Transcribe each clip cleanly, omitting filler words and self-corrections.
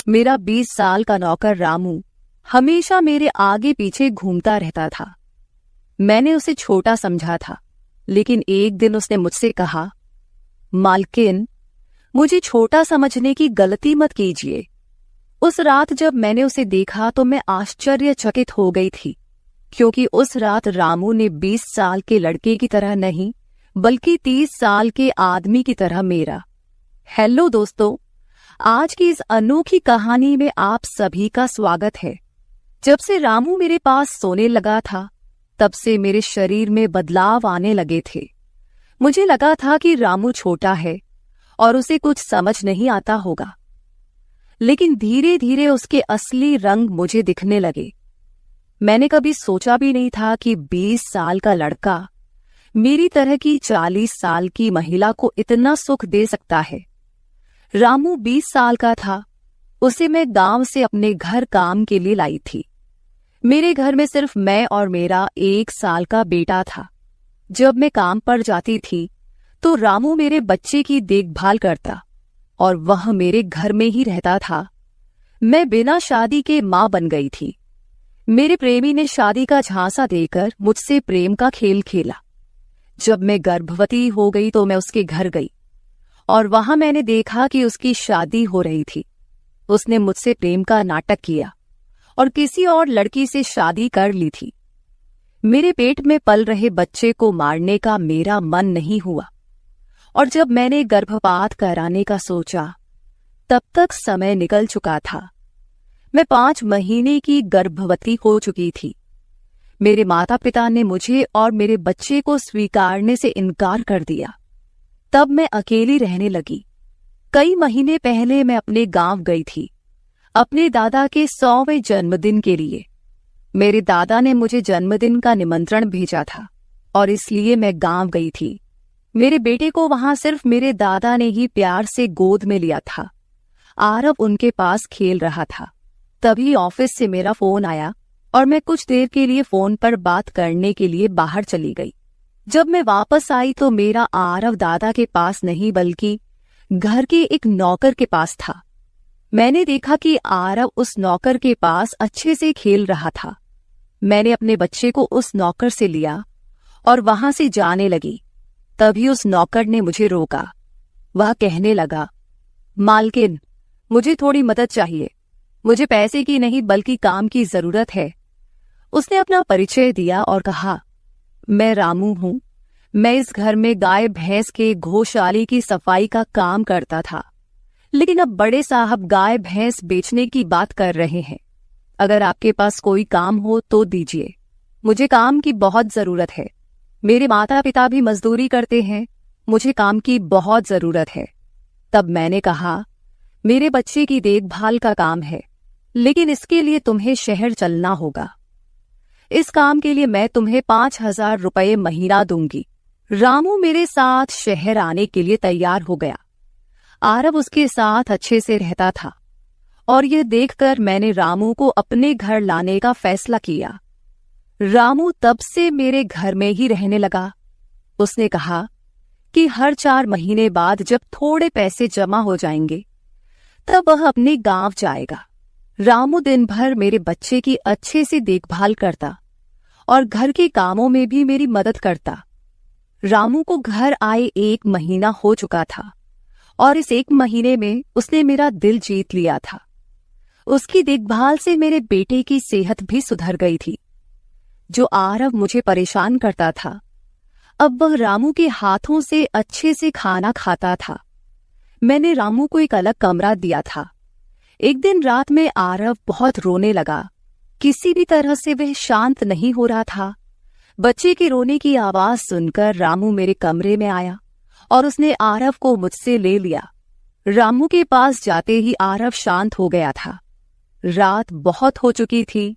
मेरा 20 साल का नौकर रामू हमेशा मेरे आगे पीछे घूमता रहता था। मैंने उसे छोटा समझा था, लेकिन एक दिन उसने मुझसे कहा, मालकिन, मुझे छोटा समझने की गलती मत कीजिए। उस रात जब मैंने उसे देखा तो मैं आश्चर्यचकित हो गई थी, क्योंकि उस रात रामू ने 20 साल के लड़के की तरह नहीं, बल्कि 30 साल के आदमी की तरह मेरा। हेलो दोस्तों, आज की इस अनोखी कहानी में आप सभी का स्वागत है। जब से रामू मेरे पास सोने लगा था, तब से मेरे शरीर में बदलाव आने लगे थे। मुझे लगा था कि रामू छोटा है और उसे कुछ समझ नहीं आता होगा, लेकिन धीरे धीरे उसके असली रंग मुझे दिखने लगे। मैंने कभी सोचा भी नहीं था कि 20 साल का लड़का मेरी तरह की 40 साल की महिला को इतना सुख दे सकता है। रामू 20 साल का था। उसे मैं गांव से अपने घर काम के लिए लाई थी। मेरे घर में सिर्फ मैं और मेरा 1 साल का बेटा था। जब मैं काम पर जाती थी तो रामू मेरे बच्चे की देखभाल करता और वह मेरे घर में ही रहता था। मैं बिना शादी के मां बन गई थी। मेरे प्रेमी ने शादी का झांसा देकर मुझसे प्रेम का खेल खेला। जब मैं गर्भवती हो गई तो मैं उसके घर गई और वहां मैंने देखा कि उसकी शादी हो रही थी। उसने मुझसे प्रेम का नाटक किया और किसी और लड़की से शादी कर ली थी। मेरे पेट में पल रहे बच्चे को मारने का मेरा मन नहीं हुआ, और जब मैंने गर्भपात कराने का सोचा, तब तक समय निकल चुका था। मैं 5 महीने की गर्भवती हो चुकी थी। मेरे माता पिता ने मुझे और मेरे बच्चे को स्वीकारने से इनकार कर दिया। तब मैं अकेली रहने लगी। कई महीने पहले मैं अपने गांव गई थी, अपने दादा के 100वें जन्मदिन के लिए। मेरे दादा ने मुझे जन्मदिन का निमंत्रण भेजा था और इसलिए मैं गांव गई थी। मेरे बेटे को वहां सिर्फ मेरे दादा ने ही प्यार से गोद में लिया था। आरव उनके पास खेल रहा था। तभी ऑफिस से मेरा फोन आया और मैं कुछ देर के लिए फोन पर बात करने के लिए बाहर चली गई। जब मैं वापस आई तो मेरा आरव दादा के पास नहीं, बल्कि घर के एक नौकर के पास था। मैंने देखा कि आरव उस नौकर के पास अच्छे से खेल रहा था। मैंने अपने बच्चे को उस नौकर से लिया और वहां से जाने लगी। तभी उस नौकर ने मुझे रोका। वह कहने लगा, मालकिन, मुझे थोड़ी मदद चाहिए। मुझे पैसे की नहीं बल्कि काम की जरूरत है। उसने अपना परिचय दिया और कहा, मैं रामू हूं। मैं इस घर में गाय भैंस के गौशाले की सफाई का काम करता था, लेकिन अब बड़े साहब गाय भैंस बेचने की बात कर रहे हैं। अगर आपके पास कोई काम हो तो दीजिए। मुझे काम की बहुत जरूरत है। मेरे माता पिता भी मजदूरी करते हैं। मुझे काम की बहुत जरूरत है। तब मैंने कहा, मेरे बच्चे की देखभाल का काम है, लेकिन इसके लिए तुम्हें शहर चलना होगा। इस काम के लिए मैं तुम्हें 5,000 रुपये महीना दूंगी। रामू मेरे साथ शहर आने के लिए तैयार हो गया। आरव उसके साथ अच्छे से रहता था और यह देखकर मैंने रामू को अपने घर लाने का फैसला किया। रामू तब से मेरे घर में ही रहने लगा। उसने कहा कि हर 4 महीने बाद जब थोड़े पैसे जमा हो जाएंगे, तब वह अपने गांव जाएगा। रामू दिन भर मेरे बच्चे की अच्छे से देखभाल करता और घर के कामों में भी मेरी मदद करता। रामू को घर आए 1 महीना हो चुका था और इस 1 महीने में उसने मेरा दिल जीत लिया था। उसकी देखभाल से मेरे बेटे की सेहत भी सुधर गई थी। जो आरव मुझे परेशान करता था, अब वह रामू के हाथों से अच्छे से खाना खाता था। मैंने रामू को एक अलग कमरा दिया था। एक दिन रात में आरव बहुत रोने लगा। किसी भी तरह से वह शांत नहीं हो रहा था। बच्चे के रोने की आवाज सुनकर रामू मेरे कमरे में आया और उसने आरव को मुझसे ले लिया। रामू के पास जाते ही आरव शांत हो गया था। रात बहुत हो चुकी थी।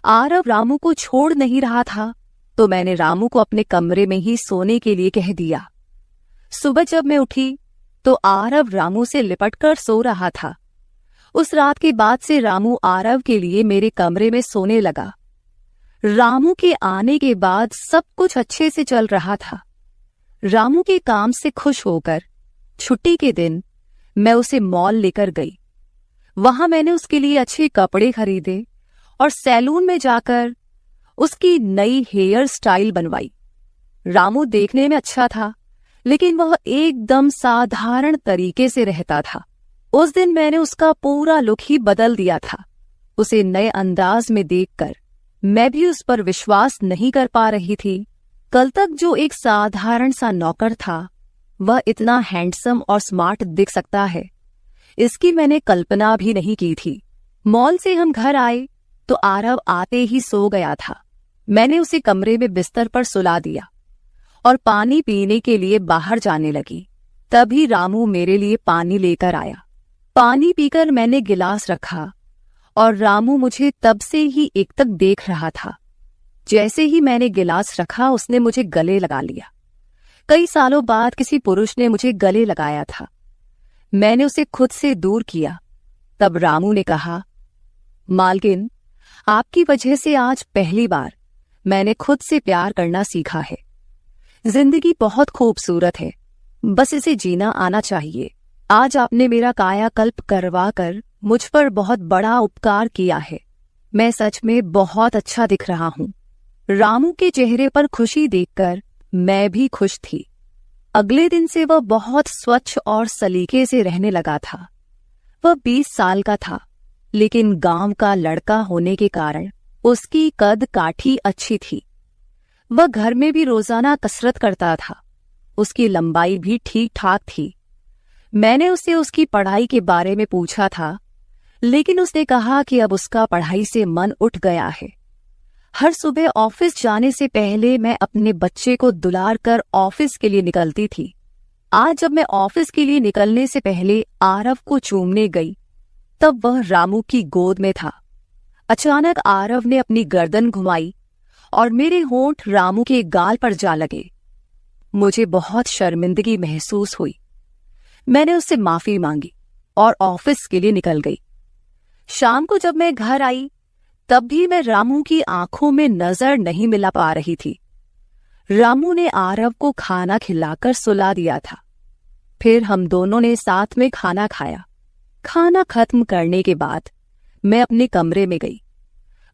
आरव रामू को छोड़ नहीं रहा था, तो मैंने रामू को अपने कमरे में ही सोने के लिए कह दिया। सुबह जब मैं उठी तो आरव रामू से लिपटकर सो रहा था। उस रात के बाद से रामू आरव के लिए मेरे कमरे में सोने लगा। रामू के आने के बाद सब कुछ अच्छे से चल रहा था। रामू के काम से खुश होकर छुट्टी के दिन मैं उसे मॉल लेकर गई। वहां मैंने उसके लिए अच्छे कपड़े खरीदे और सैलून में जाकर उसकी नई हेयर स्टाइल बनवाई। रामू देखने में अच्छा था, लेकिन वह एकदम साधारण तरीके से रहता था। उस दिन मैंने उसका पूरा लुक ही बदल दिया था। उसे नए अंदाज में देखकर मैं भी उस पर विश्वास नहीं कर पा रही थी। कल तक जो एक साधारण सा नौकर था, वह इतना हैंडसम और स्मार्ट दिख सकता है, इसकी मैंने कल्पना भी नहीं की थी। मॉल से हम घर आए तो आरव आते ही सो गया था। मैंने उसे कमरे में बिस्तर पर सुला दिया और पानी पीने के लिए बाहर जाने लगी। तभी रामू मेरे लिए पानी लेकर आया। पानी पीकर मैंने गिलास रखा और रामू मुझे तब से ही एकटक देख रहा था। जैसे ही मैंने गिलास रखा, उसने मुझे गले लगा लिया। कई सालों बाद किसी पुरुष ने मुझे गले लगाया था। मैंने उसे खुद से दूर किया। तब रामू ने कहा, मालकिन, आपकी वजह से आज पहली बार मैंने खुद से प्यार करना सीखा है। जिंदगी बहुत खूबसूरत है, बस इसे जीना आना चाहिए। आज आपने मेरा कायाकल्प करवा कर मुझ पर बहुत बड़ा उपकार किया है। मैं सच में बहुत अच्छा दिख रहा हूँ। रामू के चेहरे पर खुशी देखकर मैं भी खुश थी। अगले दिन से वह बहुत स्वच्छ और सलीके से रहने लगा था। वह 20 साल का था, लेकिन गांव का लड़का होने के कारण उसकी कद काठी अच्छी थी। वह घर में भी रोजाना कसरत करता था। उसकी लंबाई भी ठीक ठाक थी। मैंने उससे उसकी पढ़ाई के बारे में पूछा था, लेकिन उसने कहा कि अब उसका पढ़ाई से मन उठ गया है। हर सुबह ऑफिस जाने से पहले मैं अपने बच्चे को दुलार कर ऑफिस के लिए निकलती थी। आज जब मैं ऑफिस के लिए निकलने से पहले आरव को चूमने गई, तब वह रामू की गोद में था। अचानक आरव ने अपनी गर्दन घुमाई और मेरे होंठ रामू के गाल पर जा लगे। मुझे बहुत शर्मिंदगी महसूस हुई। मैंने उससे माफी मांगी और ऑफिस के लिए निकल गई। शाम को जब मैं घर आई, तब भी मैं रामू की आंखों में नजर नहीं मिला पा रही थी। रामू ने आरव को खाना खिलाकर सुला दिया था। फिर हम दोनों ने साथ में खाना खाया। खाना खत्म करने के बाद मैं अपने कमरे में गई।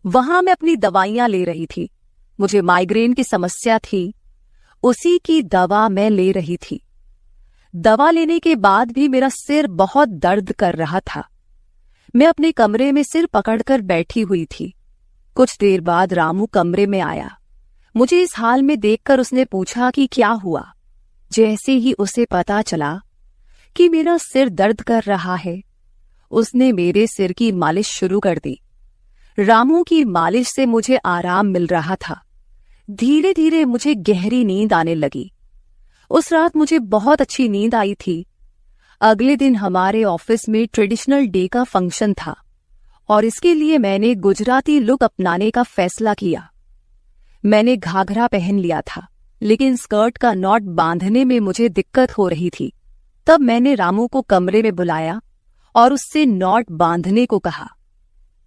वहां मैं अपनी दवाइयां ले रही थी। मुझे माइग्रेन की समस्या थी, उसी की दवा मैं ले रही थी। दवा लेने के बाद भी मेरा सिर बहुत दर्द कर रहा था। मैं अपने कमरे में सिर पकड़कर बैठी हुई थी। कुछ देर बाद रामू कमरे में आया। मुझे इस हाल में देखकर उसने पूछा कि क्या हुआ। जैसे ही उसे पता चला कि मेरा सिर दर्द कर रहा है, उसने मेरे सिर की मालिश शुरू कर दी। रामू की मालिश से मुझे आराम मिल रहा था। धीरे धीरे मुझे गहरी नींद आने लगी। उस रात मुझे बहुत अच्छी नींद आई थी। अगले दिन हमारे ऑफिस में ट्रेडिशनल डे का फंक्शन था और इसके लिए मैंने गुजराती लुक अपनाने का फैसला किया। मैंने घाघरा पहन लिया था, लेकिन स्कर्ट का नॉट बांधने में मुझे दिक्कत हो रही थी। तब मैंने रामू को कमरे में बुलाया और उससे नॉट बांधने को कहा।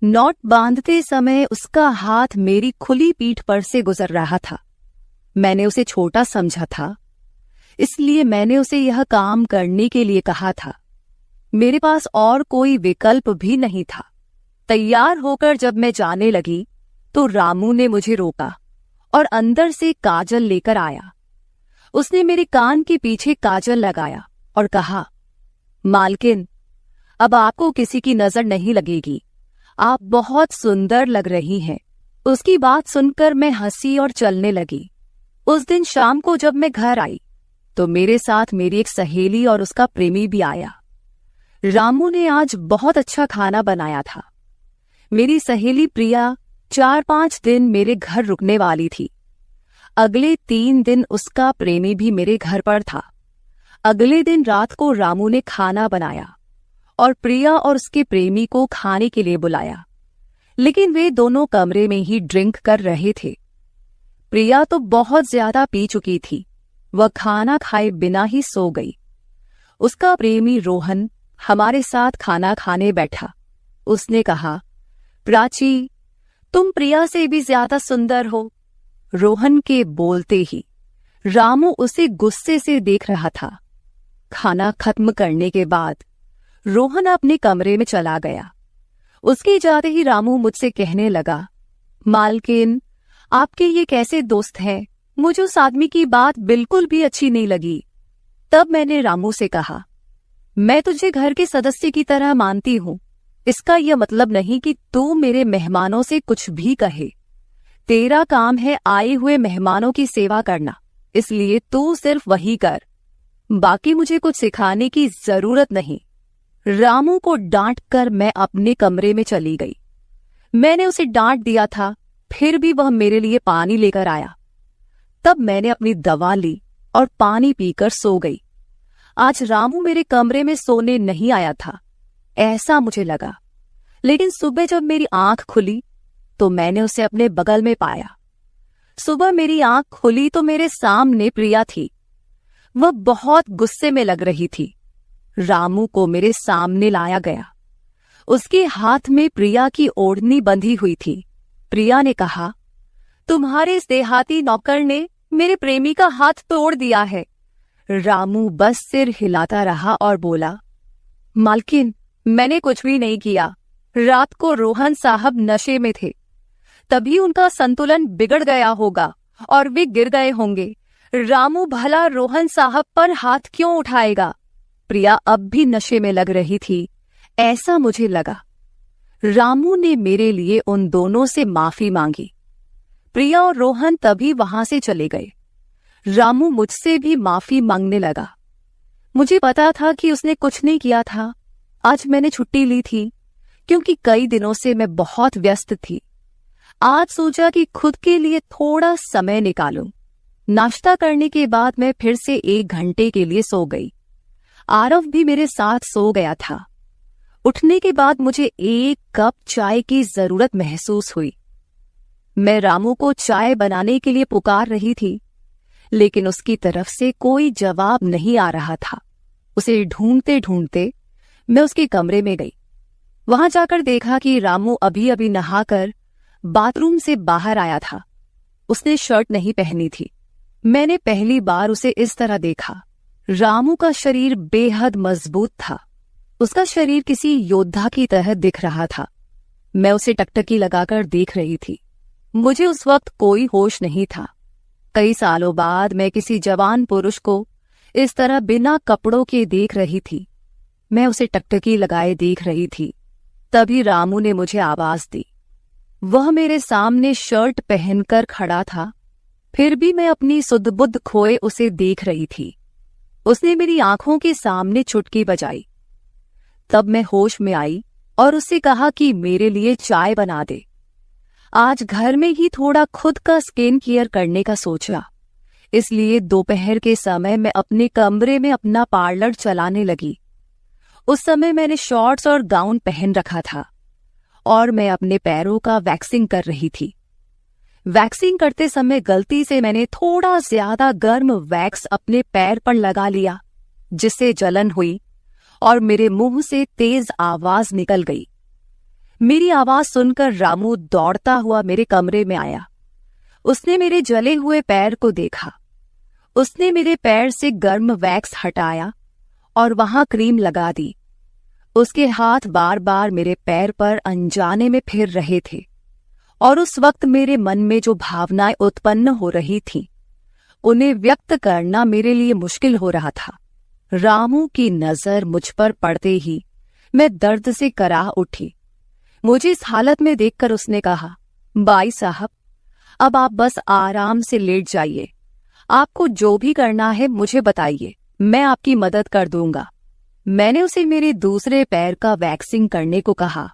नॉट बांधते समय उसका हाथ मेरी खुली पीठ पर से गुजर रहा था। मैंने उसे छोटा समझा था, इसलिए मैंने उसे यह काम करने के लिए कहा था। मेरे पास और कोई विकल्प भी नहीं था। तैयार होकर जब मैं जाने लगी तो रामू ने मुझे रोका और अंदर से काजल लेकर आया। उसने मेरे कान के पीछे काजल लगाया और कहा, मालकिन, अब आपको किसी की नजर नहीं लगेगी। आप बहुत सुंदर लग रही हैं। उसकी बात सुनकर मैं हंसी और चलने लगी। उस दिन शाम को जब मैं घर आई तो मेरे साथ मेरी एक सहेली और उसका प्रेमी भी आया। रामू ने आज बहुत अच्छा खाना बनाया था। मेरी सहेली प्रिया 4-5 दिन मेरे घर रुकने वाली थी। अगले 3 दिन उसका प्रेमी भी मेरे घर पर था। अगले दिन रात को रामू ने खाना बनाया और प्रिया और उसके प्रेमी को खाने के लिए बुलाया, लेकिन वे दोनों कमरे में ही ड्रिंक कर रहे थे। प्रिया तो बहुत ज्यादा पी चुकी थी। वह खाना खाए बिना ही सो गई। उसका प्रेमी रोहन हमारे साथ खाना खाने बैठा। उसने कहा, प्राची, तुम प्रिया से भी ज्यादा सुंदर हो। रोहन के बोलते ही रामू उसे गुस्से से देख रहा था। खाना खत्म करने के बाद रोहन अपने कमरे में चला गया। उसके जाते ही रामू मुझसे कहने लगा, मालकिन, आपके ये कैसे दोस्त हैं? मुझे उस आदमी की बात बिल्कुल भी अच्छी नहीं लगी। तब मैंने रामू से कहा, मैं तुझे घर के सदस्य की तरह मानती हूँ। इसका यह मतलब नहीं कि तू मेरे मेहमानों से कुछ भी कहे। तेरा काम है आए हुए मेहमानों की सेवा करना, इसलिए तू सिर्फ वही कर। बाकी मुझे कुछ सिखाने की जरूरत नहीं। रामू को डांट कर मैं अपने कमरे में चली गई। मैंने उसे डांट दिया था, फिर भी वह मेरे लिए पानी लेकर आया। तब मैंने अपनी दवा ली और पानी पीकर सो गई। आज रामू मेरे कमरे में सोने नहीं आया था, ऐसा मुझे लगा। लेकिन सुबह जब मेरी आंख खुली तो मैंने उसे अपने बगल में पाया। सुबह मेरी आंख खुली तो मेरे सामने प्रिया थी। वह बहुत गुस्से में लग रही थी। रामू को मेरे सामने लाया गया। उसके हाथ में प्रिया की ओढ़नी बंधी हुई थी। प्रिया ने कहा, तुम्हारे इस देहाती नौकर ने मेरे प्रेमी का हाथ तोड़ दिया है। रामू बस सिर हिलाता रहा और बोला, मालकिन, मैंने कुछ भी नहीं किया। रात को रोहन साहब नशे में थे, तभी उनका संतुलन बिगड़ गया होगा और वे गिर गए होंगे। रामू भला रोहन साहब पर हाथ क्यों उठाएगा? प्रिया अब भी नशे में लग रही थी, ऐसा मुझे लगा। रामू ने मेरे लिए उन दोनों से माफी मांगी। प्रिया और रोहन तभी वहां से चले गए। रामू मुझसे भी माफी मांगने लगा। मुझे पता था कि उसने कुछ नहीं किया था। आज मैंने छुट्टी ली थी क्योंकि कई दिनों से मैं बहुत व्यस्त थी। आज सोचा कि खुद के लिए थोड़ा समय निकालूं। नाश्ता करने के बाद मैं फिर से 1 घंटे के लिए सो गई। आरव भी मेरे साथ सो गया था। उठने के बाद मुझे 1 कप चाय की जरूरत महसूस हुई। मैं रामू को चाय बनाने के लिए पुकार रही थी, लेकिन उसकी तरफ से कोई जवाब नहीं आ रहा था। उसे ढूंढते ढूंढते मैं उसके कमरे में गई। वहां जाकर देखा कि रामू अभी अभी नहाकर बाथरूम से बाहर आया था। उसने शर्ट नहीं पहनी थी। मैंने पहली बार उसे इस तरह देखा। रामू का शरीर बेहद मजबूत था। उसका शरीर किसी योद्धा की तरह दिख रहा था। मैं उसे टकटकी लगाकर देख रही थी। मुझे उस वक्त कोई होश नहीं था। कई सालों बाद मैं किसी जवान पुरुष को इस तरह बिना कपड़ों के देख रही थी। मैं उसे टकटकी लगाए देख रही थी। तभी रामू ने मुझे आवाज दी। वह मेरे सामने शर्ट पहनकर खड़ा था, फिर भी मैं अपनी सुध-बुध खोए उसे देख रही थी। उसने मेरी आंखों के सामने चुटकी बजाई। तब मैं होश में आई और उससे कहा कि मेरे लिए चाय बना दे। आज घर में ही थोड़ा खुद का स्किन केयर करने का सोचा, इसलिए दोपहर के समय मैं अपने कमरे में अपना पार्लर चलाने लगी। उस समय मैंने शॉर्ट्स और गाउन पहन रखा था और मैं अपने पैरों का वैक्सिंग कर रही थी। वैक्सिंग करते समय गलती से मैंने थोड़ा ज्यादा गर्म वैक्स अपने पैर पर लगा लिया, जिससे जलन हुई और मेरे मुंह से तेज आवाज निकल गई। मेरी आवाज सुनकर रामू दौड़ता हुआ मेरे कमरे में आया। उसने मेरे जले हुए पैर को देखा। उसने मेरे पैर से गर्म वैक्स हटाया और वहां क्रीम लगा दी। उसके हाथ बार बार मेरे पैर पर अनजाने में फिर रहे थे और उस वक्त मेरे मन में जो भावनाएं उत्पन्न हो रही थीं, उन्हें व्यक्त करना मेरे लिए मुश्किल हो रहा था। रामू की नजर मुझ पर पड़ते ही मैं दर्द से कराह उठी। मुझे इस हालत में देखकर उसने कहा, बाई साहब, अब आप बस आराम से लेट जाइए। आपको जो भी करना है मुझे बताइए, मैं आपकी मदद कर दूंगा। मैंने उसे मेरे दूसरे पैर का वैक्सिंग करने को कहा।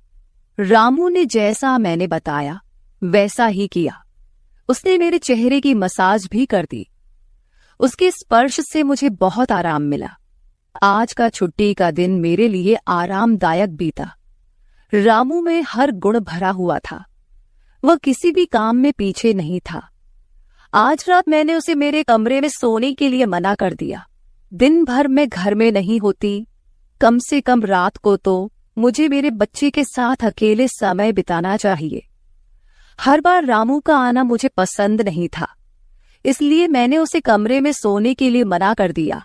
रामू ने जैसा मैंने बताया वैसा ही किया। उसने मेरे चेहरे की मसाज भी कर दी। उसके स्पर्श से मुझे बहुत आराम मिला। आज का छुट्टी का दिन मेरे लिए आरामदायक बीता। रामू में हर गुण भरा हुआ था। वह किसी भी काम में पीछे नहीं था। आज रात मैंने उसे मेरे कमरे में सोने के लिए मना कर दिया। दिन भर मैं घर में नहीं होती, कम से कम रात को तो मुझे मेरे बच्चे के साथ अकेले समय बिताना चाहिए। हर बार रामू का आना मुझे पसंद नहीं था, इसलिए मैंने उसे कमरे में सोने के लिए मना कर दिया।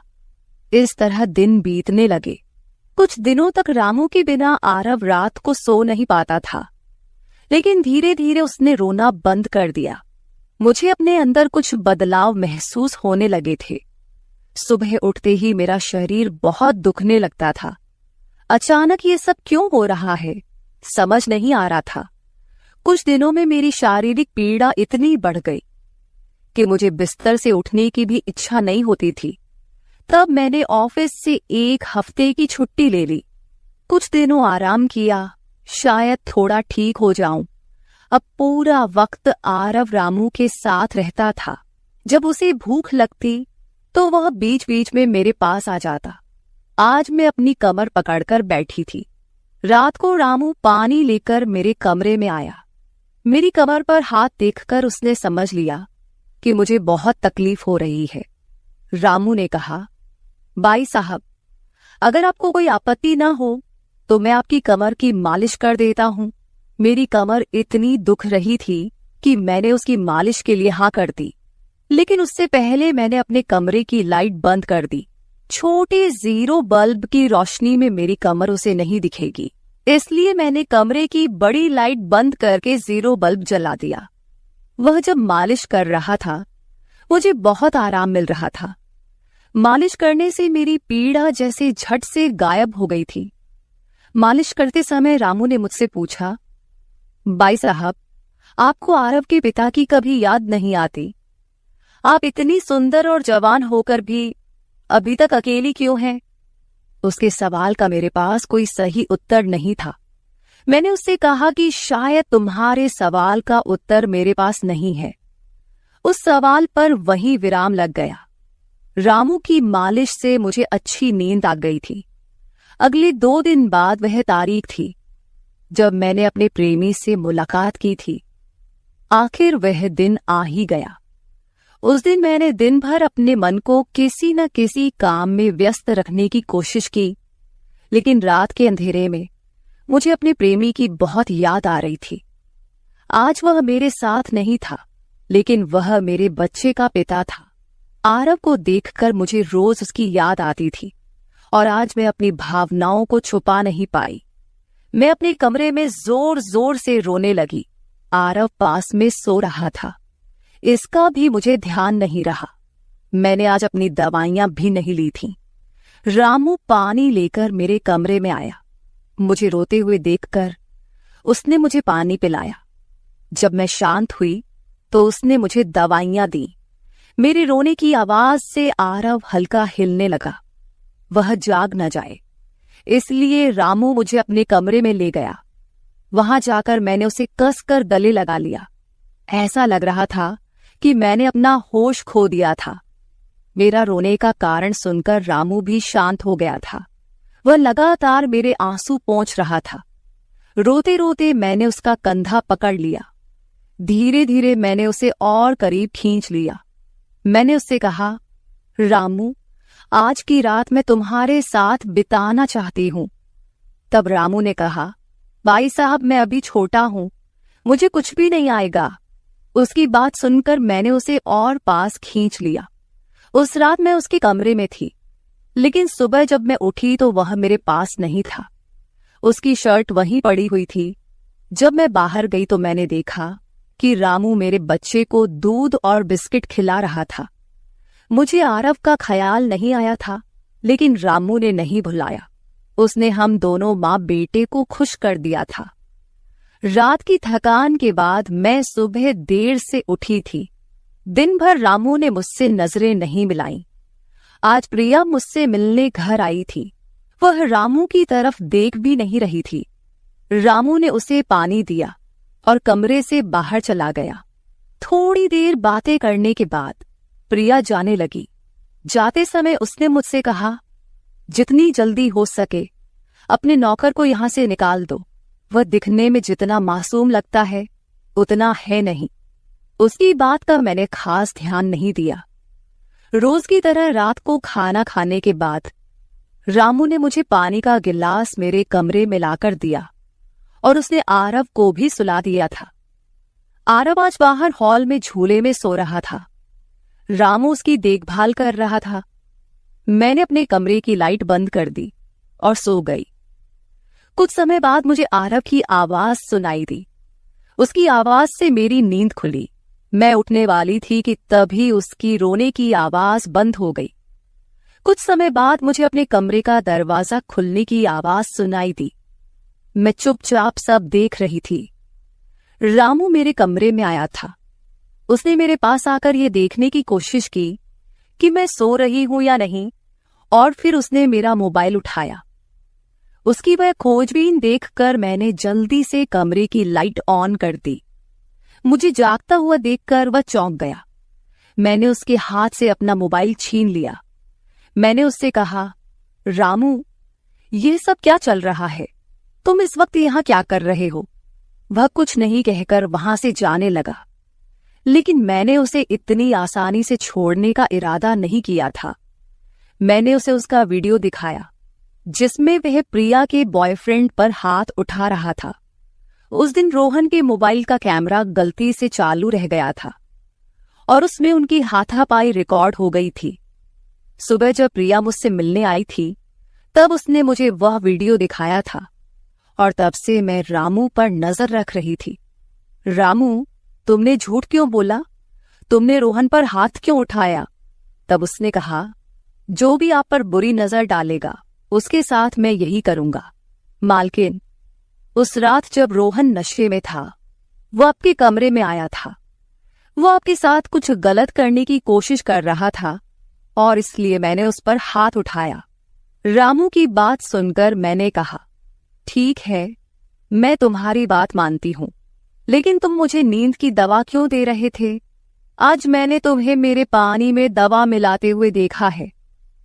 इस तरह दिन बीतने लगे। कुछ दिनों तक रामू के बिना आरव रात को सो नहीं पाता था, लेकिन धीरे धीरे उसने रोना बंद कर दिया। मुझे अपने अंदर कुछ बदलाव महसूस होने लगे थे। सुबह उठते ही मेरा शरीर बहुत दुखने लगता था। अचानक ये सब क्यों हो रहा है, समझ नहीं आ रहा था। कुछ दिनों में मेरी शारीरिक पीड़ा इतनी बढ़ गई कि मुझे बिस्तर से उठने की भी इच्छा नहीं होती थी। तब मैंने ऑफिस से 1 हफ्ते की छुट्टी ले ली। कुछ दिनों आराम किया, शायद थोड़ा ठीक हो जाऊं। अब पूरा वक्त आरव रामू के साथ रहता था। जब उसे भूख लगती तो वह बीच बीच में मेरे पास आ जाता। आज मैं अपनी कमर पकड़कर बैठी थी। रात को रामू पानी लेकर मेरे कमरे में आया। मेरी कमर पर हाथ देखकर उसने समझ लिया कि मुझे बहुत तकलीफ हो रही है। रामू ने कहा, भाई साहब, अगर आपको कोई आपत्ति ना हो तो मैं आपकी कमर की मालिश कर देता हूं। मेरी कमर इतनी दुख रही थी कि मैंने उसकी मालिश के लिए हाँ कर दी, लेकिन उससे पहले मैंने अपने कमरे की लाइट बंद कर दी। छोटे 0 बल्ब की रोशनी में मेरी कमर उसे नहीं दिखेगी, इसलिए मैंने कमरे की बड़ी लाइट बंद करके 0 बल्ब जला दिया। वह जब मालिश कर रहा था, मुझे बहुत आराम मिल रहा था। मालिश करने से मेरी पीड़ा जैसे झट से गायब हो गई थी। मालिश करते समय रामू ने मुझसे पूछा, भाई साहब, आपको आरव के पिता की कभी याद नहीं आती? आप इतनी सुंदर और जवान होकर भी अभी तक अकेली क्यों हैं? उसके सवाल का मेरे पास कोई सही उत्तर नहीं था। मैंने उससे कहा कि शायद तुम्हारे सवाल का उत्तर मेरे पास नहीं है। उस सवाल पर वहीं विराम लग गया। रामू की मालिश से मुझे अच्छी नींद आ गई थी। अगले 2 दिन बाद वह तारीख थी जब मैंने अपने प्रेमी से मुलाकात की थी। आखिर वह दिन आ ही गया। उस दिन मैंने दिन भर अपने मन को किसी न किसी काम में व्यस्त रखने की कोशिश की, लेकिन रात के अंधेरे में मुझे अपने प्रेमी की बहुत याद आ रही थी। आज वह मेरे साथ नहीं था, लेकिन वह मेरे बच्चे का पिता था। आरव को देखकर मुझे रोज उसकी याद आती थी और आज मैं अपनी भावनाओं को छुपा नहीं पाई। मैं अपने कमरे में जोर जोर से रोने लगी। आरव पास में सो रहा था, इसका भी मुझे ध्यान नहीं रहा। मैंने आज अपनी दवाइयां भी नहीं ली थीं। रामू पानी लेकर मेरे कमरे में आया। मुझे रोते हुए देखकर उसने मुझे पानी पिलाया। जब मैं शांत हुई तो उसने मुझे दवाइयां दी। मेरे रोने की आवाज से आरव हल्का हिलने लगा। वह जाग न जाए, इसलिए रामू मुझे अपने कमरे में ले गया। वहां जाकर मैंने उसे कसकर गले लगा लिया। ऐसा लग रहा था कि मैंने अपना होश खो दिया था। मेरा रोने का कारण सुनकर रामू भी शांत हो गया था। वह लगातार मेरे आंसू पोंछ रहा था। रोते रोते मैंने उसका कंधा पकड़ लिया। धीरे धीरे मैंने उसे और करीब खींच लिया। मैंने उससे कहा, रामू, आज की रात मैं तुम्हारे साथ बिताना चाहती हूं। तब रामू ने कहा, भाई साहब, मैं अभी छोटा हूं, मुझे कुछ भी नहीं आएगा। उसकी बात सुनकर मैंने उसे और पास खींच लिया। उस रात मैं उसके कमरे में थी, लेकिन सुबह जब मैं उठी तो वह मेरे पास नहीं था। उसकी शर्ट वहीं पड़ी हुई थी। जब मैं बाहर गई तो मैंने देखा कि रामू मेरे बच्चे को दूध और बिस्किट खिला रहा था। मुझे आरव का ख्याल नहीं आया था, लेकिन रामू ने नहीं भुलाया। उसने हम दोनों माँ बेटे को खुश कर दिया था। रात की थकान के बाद मैं सुबह देर से उठी थी। दिन भर रामू ने मुझसे नजरें नहीं मिलाईं। आज प्रिया मुझसे मिलने घर आई थी। वह रामू की तरफ देख भी नहीं रही थी। रामू ने उसे पानी दिया और कमरे से बाहर चला गया। थोड़ी देर बातें करने के बाद प्रिया जाने लगी। जाते समय उसने मुझसे कहा, जितनी जल्दी हो सके अपने नौकर को यहां से निकाल दो। वह दिखने में जितना मासूम लगता है उतना है नहीं। उसकी बात का मैंने खास ध्यान नहीं दिया। रोज की तरह रात को खाना खाने के बाद रामू ने मुझे पानी का गिलास मेरे कमरे में लाकर दिया और उसने आरव को भी सुला दिया था। आरव आज बाहर हॉल में झूले में सो रहा था। रामू उसकी देखभाल कर रहा था। मैंने अपने कमरे की लाइट बंद कर दी। और सो गई। कुछ समय बाद मुझे आरव की आवाज सुनाई दी। उसकी आवाज से मेरी नींद खुली। मैं उठने वाली थी कि तभी उसकी रोने की आवाज बंद हो गई। कुछ समय बाद मुझे अपने कमरे का दरवाजा खुलने की आवाज सुनाई दी। मैं चुपचाप सब देख रही थी। रामू मेरे कमरे में आया था। उसने मेरे पास आकर ये देखने की कोशिश की कि मैं सो रही हूं या नहीं, और फिर उसने मेरा मोबाइल उठाया। उसकी वह खोजबीन देखकर मैंने जल्दी से कमरे की लाइट ऑन कर दी। मुझे जागता हुआ देखकर वह चौंक गया। मैंने उसके हाथ से अपना मोबाइल छीन लिया। मैंने उससे कहा, रामू, ये सब क्या चल रहा है? तुम इस वक्त यहां क्या कर रहे हो? वह कुछ नहीं कहकर वहां से जाने लगा, लेकिन मैंने उसे इतनी आसानी से छोड़ने का इरादा नहीं किया था। मैंने उसे उसका वीडियो दिखाया जिसमें वह प्रिया के बॉयफ्रेंड पर हाथ उठा रहा था। उस दिन रोहन के मोबाइल का कैमरा गलती से चालू रह गया था और उसमें उनकी हाथापाई रिकॉर्ड हो गई थी। सुबह जब प्रिया मुझसे मिलने आई थी तब उसने मुझे वह वीडियो दिखाया था और तब से मैं रामू पर नजर रख रही थी। रामू, तुमने झूठ क्यों बोला? तुमने रोहन पर हाथ क्यों उठाया? तब उसने कहा, जो भी आप पर बुरी नजर डालेगा उसके साथ मैं यही करूंगा। मालकिन, उस रात जब रोहन नशे में था वो आपके कमरे में आया था। वो आपके साथ कुछ गलत करने की कोशिश कर रहा था और इसलिए मैंने उस पर हाथ उठाया। रामू की बात सुनकर मैंने कहा, ठीक है, मैं तुम्हारी बात मानती हूं, लेकिन तुम मुझे नींद की दवा क्यों दे रहे थे? आज मैंने तुम्हें मेरे पानी में दवा मिलाते हुए देखा है।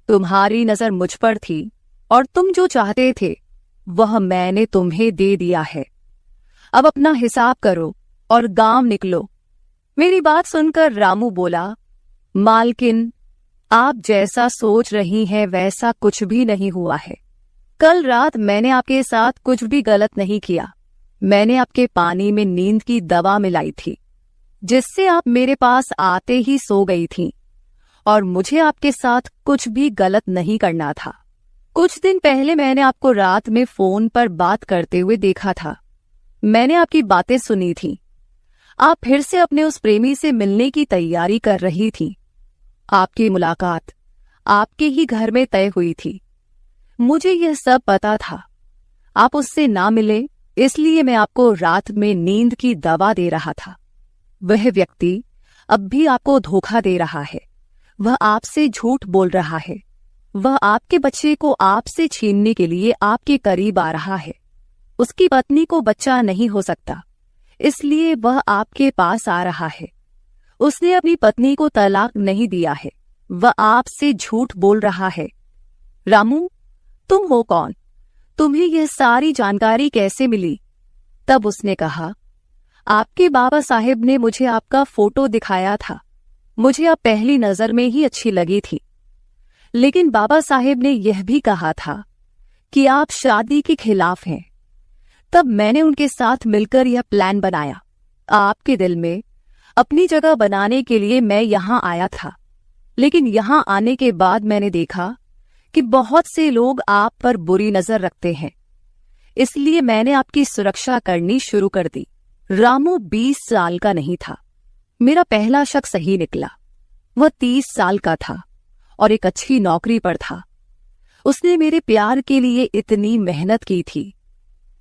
तुम्हारी नजर मुझ पर थी और तुम जो चाहते थे वह मैंने तुम्हें दे दिया है। अब अपना हिसाब करो और गांव निकलो। मेरी बात सुनकर रामू बोला, मालकिन, आप जैसा सोच रही हैं वैसा कुछ भी नहीं हुआ है। कल रात मैंने आपके साथ कुछ भी गलत नहीं किया। मैंने आपके पानी में नींद की दवा मिलाई थी जिससे आप मेरे पास आते ही सो गई थीं और मुझे आपके साथ कुछ भी गलत नहीं करना था। कुछ दिन पहले मैंने आपको रात में फोन पर बात करते हुए देखा था। मैंने आपकी बातें सुनी थीं। आप फिर से अपने उस प्रेमी से मिलने की तैयारी कर रही थीं। आपकी मुलाकात आपके ही घर में तय हुई थी। मुझे यह सब पता था। आप उससे ना मिले इसलिए मैं आपको रात में नींद की दवा दे रहा था। वह व्यक्ति अब भी आपको धोखा दे रहा है। वह आपसे झूठ बोल रहा है। वह आपके बच्चे को आपसे छीनने के लिए आपके करीब आ रहा है। उसकी पत्नी को बच्चा नहीं हो सकता, इसलिए वह आपके पास आ रहा है। उसने अपनी पत्नी को तलाक नहीं दिया है। वह आपसे झूठ बोल रहा है। रामू, तुम हो कौन? तुम्हें यह सारी जानकारी कैसे मिली? तब उसने कहा, आपके बाबा साहेब ने मुझे आपका फोटो दिखाया था। मुझे आप पहली नजर में ही अच्छी लगी थी, लेकिन बाबा साहेब ने यह भी कहा था कि आप शादी के खिलाफ हैं। तब मैंने उनके साथ मिलकर यह प्लान बनाया। आपके दिल में अपनी जगह बनाने के लिए मैं यहां आया था, लेकिन यहां आने के बाद मैंने देखा कि बहुत से लोग आप पर बुरी नजर रखते हैं, इसलिए मैंने आपकी सुरक्षा करनी शुरू कर दी। रामू 20 साल का नहीं था। मेरा पहला शक सही निकला। वह 30 साल का था और एक अच्छी नौकरी पर था। उसने मेरे प्यार के लिए इतनी मेहनत की थी।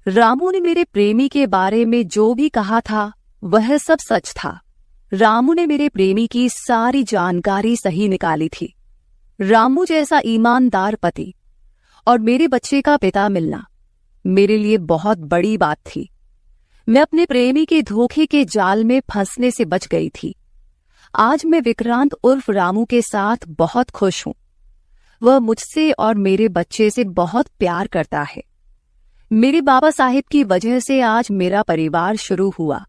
रामू ने मेरे प्रेमी के बारे में जो भी कहा था वह सब सच था। रामू ने मेरे प्रेमी की सारी जानकारी सही निकाली थी। रामू जैसा ईमानदार पति और मेरे बच्चे का पिता मिलना मेरे लिए बहुत बड़ी बात थी। मैं अपने प्रेमी के धोखे के जाल में फंसने से बच गई थी। आज मैं विक्रांत उर्फ रामू के साथ बहुत खुश हूं। वह मुझसे और मेरे बच्चे से बहुत प्यार करता है। मेरे बाबा साहिब की वजह से आज मेरा परिवार शुरू हुआ।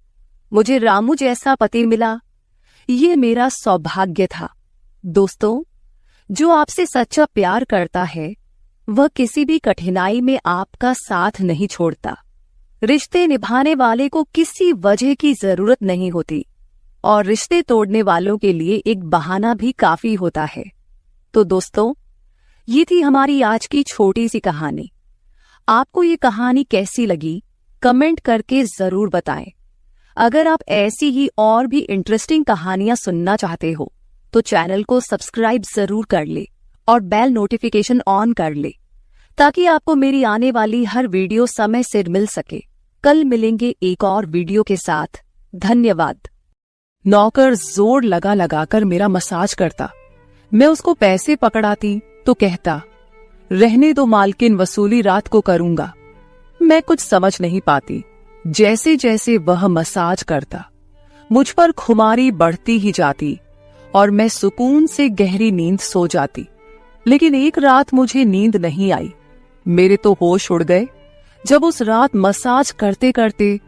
मुझे रामू जैसा पति मिला, ये मेरा सौभाग्य था। दोस्तों, जो आपसे सच्चा प्यार करता है वह किसी भी कठिनाई में आपका साथ नहीं छोड़ता। रिश्ते निभाने वाले को किसी वजह की जरूरत नहीं होती और रिश्ते तोड़ने वालों के लिए एक बहाना भी काफी होता है। तो दोस्तों, ये थी हमारी आज की छोटी सी कहानी। आपको ये कहानी कैसी लगी कमेंट करके जरूर बताएं। अगर आप ऐसी ही और भी इंटरेस्टिंग कहानियां सुनना चाहते हो तो चैनल को सब्सक्राइब जरूर कर ले और बेल नोटिफिकेशन ऑन कर ले ताकि आपको मेरी आने वाली हर वीडियो समय से मिल सके। कल मिलेंगे एक और वीडियो के साथ। धन्यवाद। नौकर जोर लगा लगाकर मेरा मसाज करता। मैं उसको पैसे पकड़ाती तो कहता, रहने दो मालकिन, वसूली रात को करूंगा। मैं कुछ समझ नहीं पाती। जैसे जैसे वह मसाज करता मुझ पर खुमारी बढ़ती ही जाती और मैं सुकून से गहरी नींद सो जाती। लेकिन एक रात मुझे नींद नहीं आई। मेरे तो होश उड़ गए जब उस रात मसाज करते करते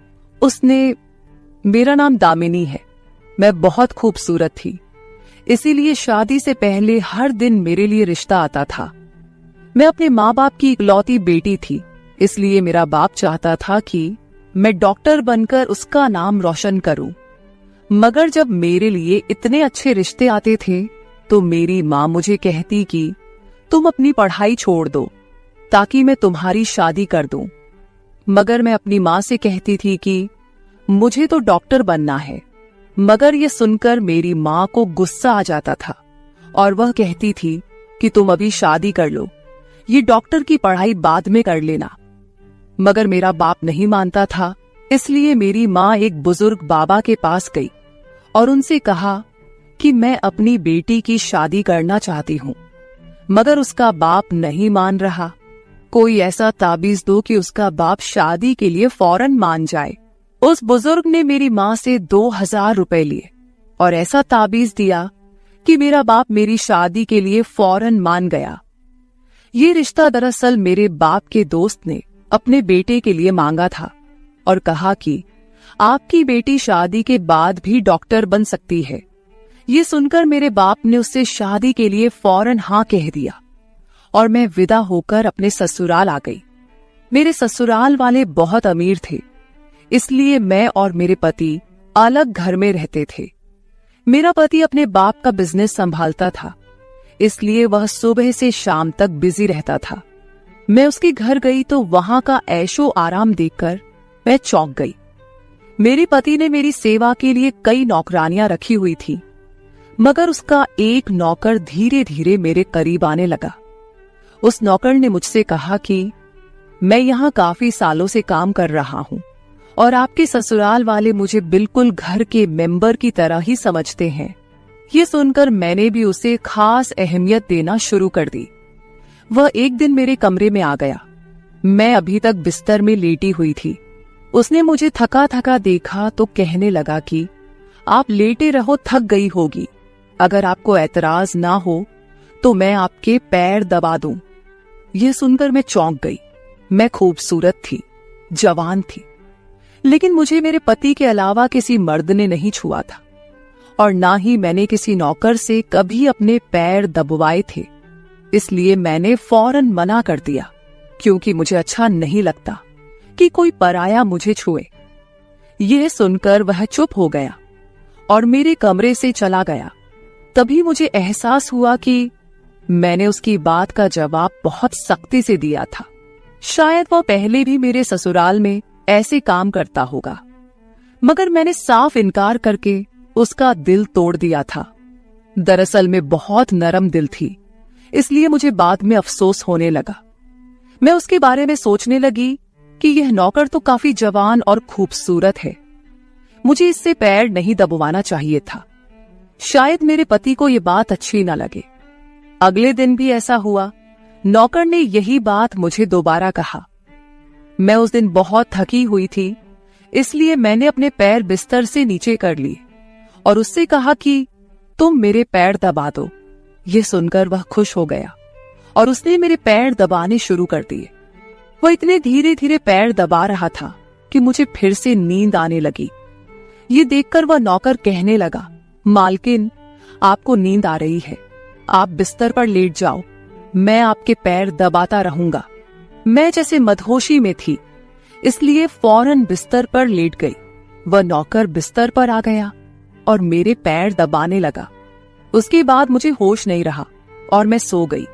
उसने, मेरा नाम दामिनी है, मैं बहुत खूबसूरत थी, इसीलिए शादी से पहले हर दिन मेरे लिए रिश्ता आता था। मैं अपने माँ बाप की इकलौती बेटी थी, इसलिए मेरा बाप चाहता था कि मैं डॉक्टर बनकर उसका नाम रोशन करूं। मगर जब मेरे लिए इतने अच्छे रिश्ते आते थे तो मेरी माँ मुझे कहती कि तुम अपनी पढ़ाई छोड़ दो ताकि मैं तुम्हारी शादी कर दूं। मगर मैं अपनी माँ से कहती थी कि मुझे तो डॉक्टर बनना है। मगर ये सुनकर मेरी माँ को गुस्सा आ जाता था और वह कहती थी कि तुम अभी शादी कर लो, ये डॉक्टर की पढ़ाई बाद में कर लेना। मगर मेरा बाप नहीं मानता था, इसलिए मेरी माँ एक बुजुर्ग बाबा के पास गई और उनसे कहा कि मैं अपनी बेटी की शादी करना चाहती हूँ। मगर उसका बाप नहीं मान रहा। कोई ऐसा ताबीज दो कि उसका बाप शादी के लिए फौरन मान जाए। उस बुजुर्ग ने मेरी माँ से 2000 रुपए लिए और ऐसा ताबीज दिया कि मेरा बाप मेरी शादी के लिए फौरन मान गया। ये रिश्ता दरअसल मेरे बाप के दोस्त ने अपने बेटे के लिए मांगा था और कहा कि आपकी बेटी शादी के बाद भी डॉक्टर बन सकती है। ये सुनकर मेरे बाप ने उससे शादी के लिए फौरन हाँ कह दिया और मैं विदा होकर अपने ससुराल आ गई। मेरे ससुराल वाले बहुत अमीर थे, इसलिए मैं और मेरे पति अलग घर में रहते थे। मेरा पति अपने बाप का बिजनेस संभालता था, इसलिए वह सुबह से शाम तक बिजी रहता था। मैं उसके घर गई तो वहां का ऐशो आराम देखकर मैं चौंक गई। मेरे पति ने मेरी सेवा के लिए कई नौकरानियां रखी हुई थी, मगर उसका एक नौकर धीरे धीरे मेरे करीब आने लगा। उस नौकर ने मुझसे कहा कि मैं यहाँ काफी सालों से काम कर रहा हूँ और आपके ससुराल वाले मुझे बिल्कुल घर के मेंबर की तरह ही समझते हैं। ये सुनकर मैंने भी उसे खास अहमियत देना शुरू कर दी। वह एक दिन मेरे कमरे में आ गया। मैं अभी तक बिस्तर में लेटी हुई थी। उसने मुझे थका थका देखा तो कहने लगा कि आप लेटे रहो, थक गई होगी। अगर आपको एतराज ना हो तो मैं आपके पैर दबा दूं। यह सुनकर मैं चौंक गई। मैं खूबसूरत थी, जवान थी, लेकिन मुझे मेरे पति के अलावा किसी मर्द ने नहीं छुआ था और ना ही मैंने किसी नौकर से कभी अपने पैर दबवाए थे। इसलिए मैंने फौरन मना कर दिया, क्योंकि मुझे अच्छा नहीं लगता कि कोई पराया मुझे छुए। यह सुनकर वह चुप हो गया और मेरे कमरे से चला गया। तभी मुझे एहसास हुआ कि मैंने उसकी बात का जवाब बहुत सख्ती से दिया था। शायद वह पहले भी मेरे ससुराल में ऐसे काम करता होगा, मगर मैंने साफ इनकार करके उसका दिल तोड़ दिया था। दरअसल मैं बहुत नरम दिल थी, इसलिए मुझे बाद में अफसोस होने लगा। मैं उसके बारे में सोचने लगी कि यह नौकर तो काफी जवान और खूबसूरत है, मुझे इससे पैर नहीं दबवाना चाहिए था। शायद मेरे पति को यह बात अच्छी न लगे। अगले दिन भी ऐसा हुआ। नौकर ने यही बात मुझे दोबारा कहा। मैं उस दिन बहुत थकी हुई थी, इसलिए मैंने अपने पैर बिस्तर से नीचे कर लिए और उससे कहा कि तुम मेरे पैर दबा दो। ये सुनकर वह खुश हो गया और उसने मेरे पैर दबाने शुरू कर दिए। वह इतने धीरे धीरे पैर दबा रहा था कि मुझे फिर से नींद आने लगी। ये देखकर वह नौकर कहने लगा, मालकिन, आपको नींद आ रही है, आप बिस्तर पर लेट जाओ, मैं आपके पैर दबाता रहूंगा। मैं जैसे मदहोशी में थी, इसलिए फौरन बिस्तर पर लेट गई। वह नौकर बिस्तर पर आ गया और मेरे पैर दबाने लगा। उसके बाद मुझे होश नहीं रहा और मैं सो गई।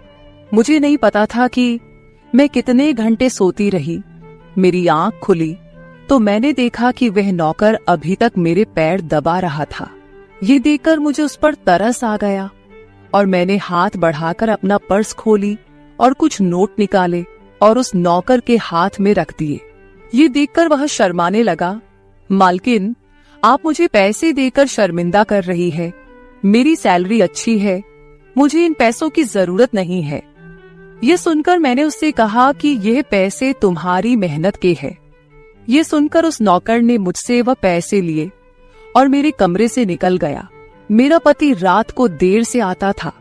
मुझे नहीं पता था कि मैं कितने घंटे सोती रही। मेरी आंख खुली तो मैंने देखा कि वह नौकर अभी तक मेरे पैर दबा रहा था। ये देखकर मुझे उस पर तरस आ गया और मैंने हाथ बढ़ाकर अपना पर्स खोली और कुछ नोट निकाले और उस नौकर के हाथ में रख दिए। ये देखकर वह शर्माने लगा। मालकिन, आप मुझे पैसे देकर शर्मिंदा कर रही है। मेरी सैलरी अच्छी है, मुझे इन पैसों की जरूरत नहीं है। ये सुनकर मैंने उससे कहा कि यह पैसे तुम्हारी मेहनत के हैं। ये सुनकर उस नौकर ने मुझसे वह पैसे लिए और मेरे कमरे से निकल गया। मेरा पति रात को देर से आता था,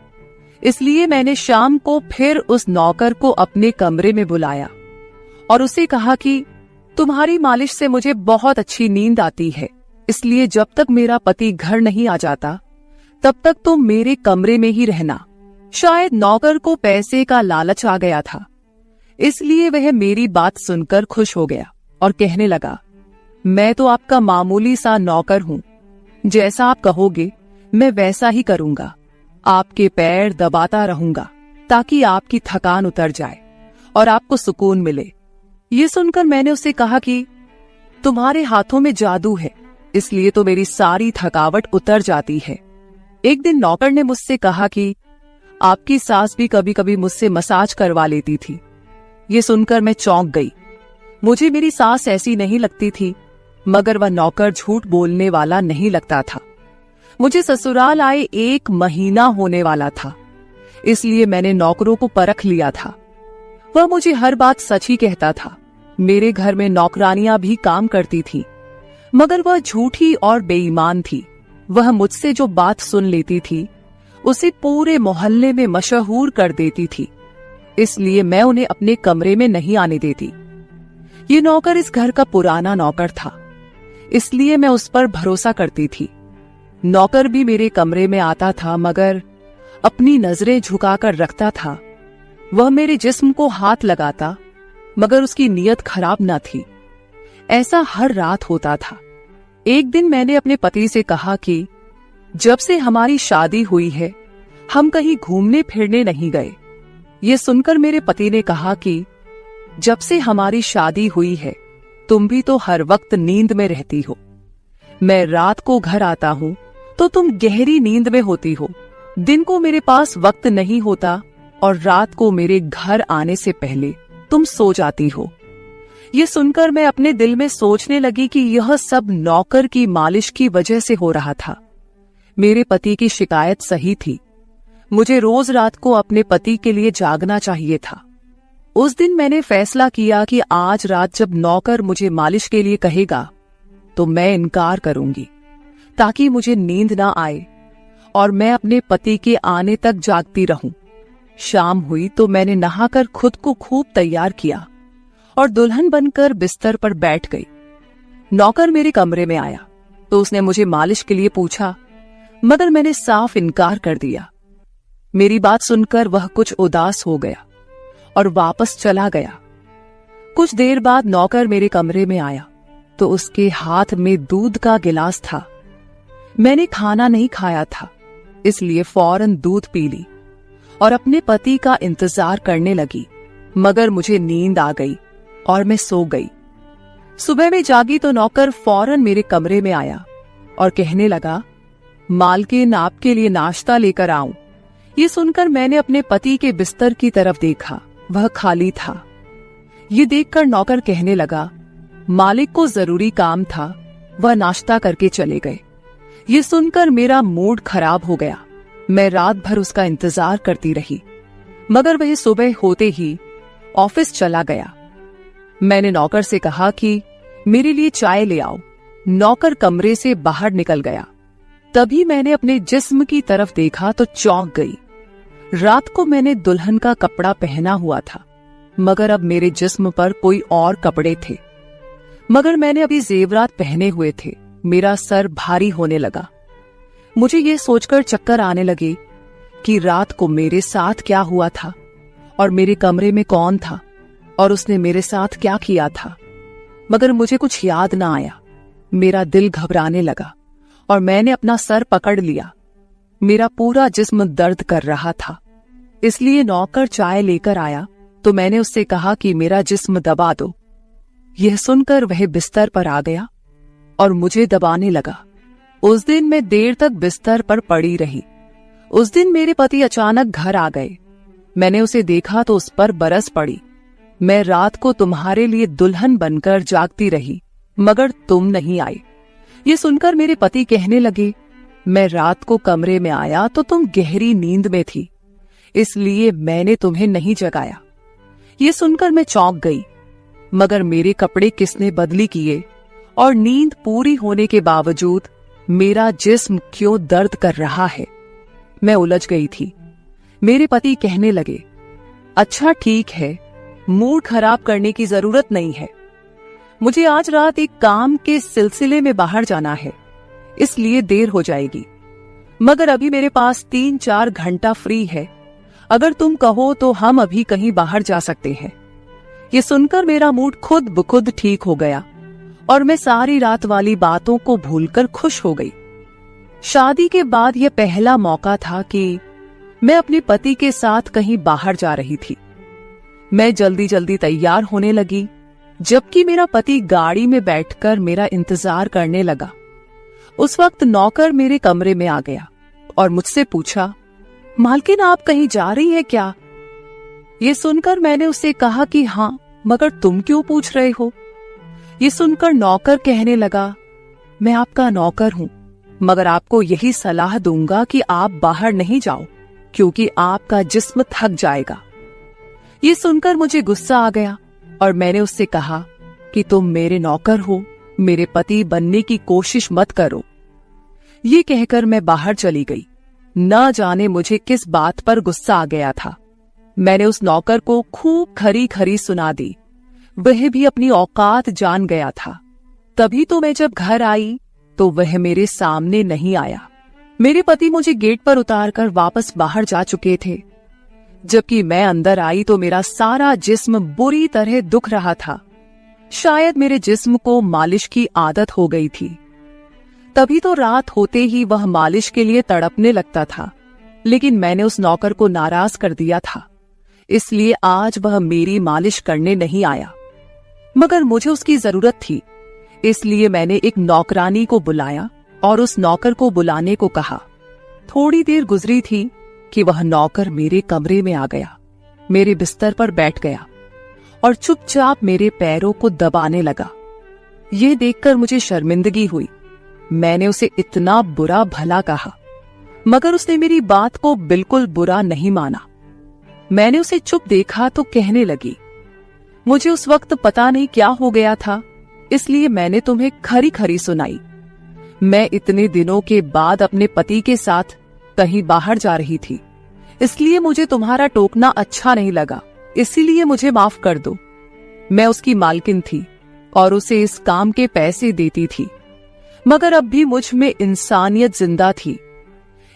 इसलिए मैंने शाम को फिर उस नौकर को अपने कमरे में बुलाया और उसे कहा कि तुम्हारी मालिश से मुझे बहुत अच्छी नींद आती है, इसलिए जब तक मेरा पति घर नहीं आ जाता तब तक तुम मेरे कमरे में ही रहना। शायद नौकर को पैसे का लालच आ गया था, इसलिए वह मेरी बात सुनकर खुश हो गया और कहने लगा, मैं तो आपका मामूली सा नौकर हूँ, जैसा आप कहोगे मैं वैसा ही करूंगा। आपके पैर दबाता रहूंगा ताकि आपकी थकान उतर जाए और आपको सुकून मिले। ये सुनकर मैंने उससे कहा कि तुम्हारे हाथों में जादू है, इसलिए तो मेरी सारी थकावट उतर जाती है। एक दिन नौकर ने मुझसे कहा कि आपकी सास भी कभी कभी मुझसे मसाज करवा लेती थी। ये सुनकर मैं चौंक गई। मुझे मेरी सास ऐसी नहीं लगती थी, मगर वह नौकर झूठ बोलने वाला नहीं लगता था। मुझे ससुराल आए 1 महीना होने वाला था, इसलिए मैंने नौकरों को परख लिया था। वह मुझे हर बात सच ही कहता था। मेरे घर में नौकरानियां भी काम करती थी, मगर वह झूठी और बेईमान थी। वह मुझसे जो बात सुन लेती थी उसे पूरे मोहल्ले में मशहूर कर देती थी, इसलिए मैं उन्हें अपने कमरे में नहीं आने देती। ये नौकर इस घर का पुराना नौकर था, इसलिए मैं उस पर भरोसा करती थी। नौकर भी मेरे कमरे में आता था, मगर अपनी नजरें झुकाकर रखता था। वह मेरे जिस्म को हाथ लगाता, मगर उसकी नीयत खराब न थी। ऐसा हर रात होता था। एक दिन मैंने अपने पति से कहा कि जब से हमारी शादी हुई है हम कहीं घूमने फिरने नहीं गए। ये सुनकर मेरे पति ने कहा कि जब से हमारी शादी हुई है तुम भी तो हर वक्त नींद में रहती हो। मैं रात को घर आता हूँ तो तुम गहरी नींद में होती हो। दिन को मेरे पास वक्त नहीं होता और रात को मेरे घर आने से पहले तुम सो जाती हो। ये सुनकर मैं अपने दिल में सोचने लगी कि यह सब नौकर की मालिश की वजह से हो रहा था। मेरे पति की शिकायत सही थी। मुझे रोज रात को अपने पति के लिए जागना चाहिए था। उस दिन मैंने फैसला किया कि आज रात जब नौकर मुझे मालिश के लिए कहेगा तो मैं इनकार करूंगी, ताकि मुझे नींद ना आए और मैं अपने पति के आने तक जागती रहूं। शाम हुई तो मैंने नहाकर खुद को खूब तैयार किया और दुल्हन बनकर बिस्तर पर बैठ गई। नौकर मेरे कमरे में आया तो उसने मुझे मालिश के लिए पूछा, मगर मैंने साफ इनकार कर दिया। मेरी बात सुनकर वह कुछ उदास हो गया और वापस चला गया। कुछ देर बाद नौकर मेरे कमरे में आया तो उसके हाथ में दूध का गिलास था। मैंने खाना नहीं खाया था, इसलिए फौरन दूध पी ली और अपने पति का इंतजार करने लगी, मगर मुझे नींद आ गई और मैं सो गई। सुबह में जागी तो नौकर फौरन मेरे कमरे में आया और कहने लगा, मालकिन आपके लिए नाश्ता लेकर आऊं। ये सुनकर मैंने अपने पति के बिस्तर की तरफ देखा, वह खाली था। ये देखकर नौकर कहने लगा, मालिक को जरूरी काम था, वह नाश्ता करके चले गए। ये सुनकर मेरा मूड खराब हो गया। मैं रात भर उसका इंतजार करती रही, मगर वह सुबह होते ही ऑफिस चला गया। मैंने नौकर से कहा कि मेरे लिए चाय ले आओ। नौकर कमरे से बाहर निकल गया। तभी मैंने अपने जिस्म की तरफ देखा तो चौंक गई। रात को मैंने दुल्हन का कपड़ा पहना हुआ था, मगर अब मेरे जिस्म पर कोई और कपड़े थे। मगर मैंने अभी जेवरात पहने हुए थे। मेरा सर भारी होने लगा। मुझे ये सोचकर चक्कर आने लगे कि रात को मेरे साथ क्या हुआ था और मेरे कमरे में कौन था और उसने मेरे साथ क्या किया था, मगर मुझे कुछ याद ना आया। मेरा दिल घबराने लगा और मैंने अपना सर पकड़ लिया। मेरा पूरा जिस्म दर्द कर रहा था, इसलिए नौकर चाय लेकर आया तो मैंने उससे कहा कि मेरा जिस्म दबा दो। यह सुनकर वह बिस्तर पर आ गया और मुझे दबाने लगा। उस दिन मैं देर तक बिस्तर पर पड़ी रही। उस दिन मेरे पति अचानक घर आ गए। मैंने उसे देखा तो उस पर बरस पड़ी। मैं रात को तुम्हारे लिए दुल्हन बनकर जागती रही, मगर तुम नहीं आए। ये सुनकर मेरे पति कहने लगे, मैं रात को कमरे में आया तो तुम गहरी नींद में थी, इसलिए मैंने तुम्हें नहीं जगाया। ये सुनकर मैं चौंक गई, मगर मेरे कपड़े किसने बदली किए और नींद पूरी होने के बावजूद मेरा जिस्म क्यों दर्द कर रहा है? मैं उलझ गई थी। मेरे पति कहने लगे, अच्छा ठीक है, मूड खराब करने की जरूरत नहीं है। मुझे आज रात एक काम के सिलसिले में बाहर जाना है, इसलिए देर हो जाएगी, मगर अभी मेरे पास 3-4 घंटा फ्री है। अगर तुम कहो तो हम अभी कहीं बाहर जा सकते हैं। ये सुनकर मेरा मूड खुद ब खुद ठीक हो गया और मैं सारी रात वाली बातों को भूलकर खुश हो गई। शादी के बाद यह पहला मौका था कि मैं अपने पति के साथ कहीं बाहर जा रही थी। मैं जल्दी जल्दी तैयार होने लगी, जबकि मेरा पति गाड़ी में बैठकर मेरा इंतजार करने लगा। उस वक्त नौकर मेरे कमरे में आ गया और मुझसे पूछा, मालकिन आप कहीं जा रही हैं क्या? ये सुनकर मैंने उससे कहा कि हाँ, मगर तुम क्यों पूछ रहे हो? ये सुनकर नौकर कहने लगा, मैं आपका नौकर हूं, मगर आपको यही सलाह दूंगा कि आप बाहर नहीं जाओ, क्योंकि आपका जिस्म थक जाएगा। ये सुनकर मुझे गुस्सा आ गया और मैंने उससे कहा कि तुम मेरे नौकर हो, मेरे पति बनने की कोशिश मत करो। ये कहकर मैं बाहर चली गई। न जाने मुझे किस बात पर गुस्सा आ गया था। मैंने उस नौकर को खूब खरी खरी सुना दी। वह भी अपनी औकात जान गया था। तभी तो मैं जब घर आई तो वह मेरे सामने नहीं आया। मेरे पति मुझे गेट पर उतारकर वापस बाहर जा चुके थे। जबकि मैं अंदर आई तो मेरा सारा जिस्म बुरी तरह दुख रहा था। शायद मेरे जिस्म को मालिश की आदत हो गई थी। तभी तो रात होते ही वह मालिश के लिए तड़पने लगता था, लेकिन मैंने उस नौकर को नाराज कर दिया था, इसलिए आज वह मेरी मालिश करने नहीं आया। मगर मुझे उसकी जरूरत थी, इसलिए मैंने एक नौकरानी को बुलाया और उस नौकर को बुलाने को कहा। थोड़ी देर गुजरी थी कि वह नौकर मेरे कमरे में आ गया, मेरे बिस्तर पर बैठ गया और चुपचाप मेरे पैरों को दबाने लगा। यह देखकर मुझे शर्मिंदगी हुई। मैंने उसे इतना बुरा भला कहा, मगर उसने मेरी बात को बिल्कुल बुरा नहीं माना। मैंने उसे चुप देखा तो कहने लगी, मुझे उस वक्त पता नहीं क्या हो गया था, इसलिए मैंने तुम्हें खरी खरी सुनाई। मैं इतने दिनों के बाद अपने पति के साथ कहीं बाहर जा रही थी, इसलिए मुझे तुम्हारा टोकना अच्छा नहीं लगा, इसीलिए मुझे माफ कर दो। मैं उसकी मालकिन थी और उसे इस काम के पैसे देती थी, मगर अब भी मुझ में इंसानियत जिंदा थी,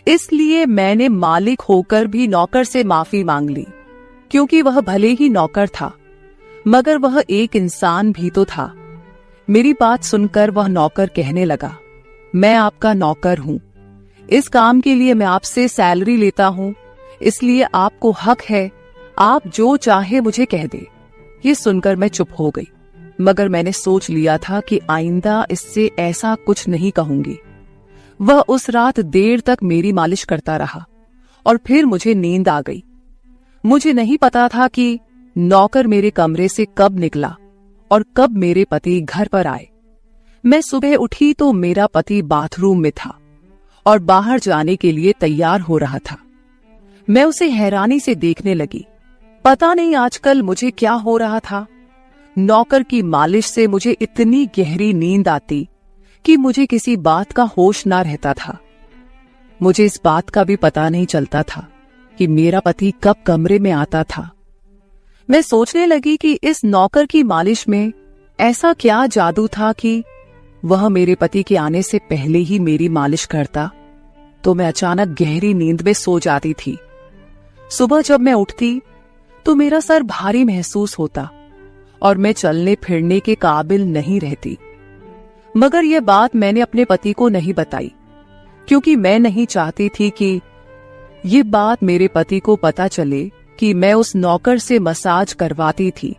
इसलिए मैंने मालिक होकर भी नौकर से माफी मांग ली, क्योंकि वह भले ही नौकर था, मगर वह एक इंसान भी तो था। मेरी बात सुनकर वह नौकर कहने लगा, मैं आपका नौकर हूं, इस काम के लिए मैं आपसे सैलरी लेता हूं, इसलिए आपको हक है, आप जो चाहे मुझे कह दे। ये सुनकर मैं चुप हो गई, मगर मैंने सोच लिया था कि आइंदा इससे ऐसा कुछ नहीं कहूंगी। वह उस रात देर तक मेरी मालिश करता रहा और फिर मुझे नींद आ गई। मुझे नहीं पता था कि नौकर मेरे कमरे से कब निकला और कब मेरे पति घर पर आए। मैं सुबह उठी तो मेरा पति बाथरूम में था और बाहर जाने के लिए तैयार हो रहा था। मैं उसे हैरानी से देखने लगी। पता नहीं आजकल मुझे क्या हो रहा था। नौकर की मालिश से मुझे इतनी गहरी नींद आती कि मुझे किसी बात का होश ना रहता था। मुझे इस बात का भी पता नहीं चलता था कि मेरा पति कब कमरे में आता था। मैं सोचने लगी कि इस नौकर की मालिश में ऐसा क्या जादू था कि वह मेरे पति के आने से पहले ही मेरी मालिश करता, तो मैं अचानक गहरी नींद में सो जाती थी। सुबह जब मैं उठती तो मेरा सर भारी महसूस होता और मैं चलने फिरने के काबिल नहीं रहती। मगर यह बात मैंने अपने पति को नहीं बताई, क्योंकि मैं नहीं चाहती थी कि ये बात मेरे पति को पता चले कि मैं उस नौकर से मसाज करवाती थी।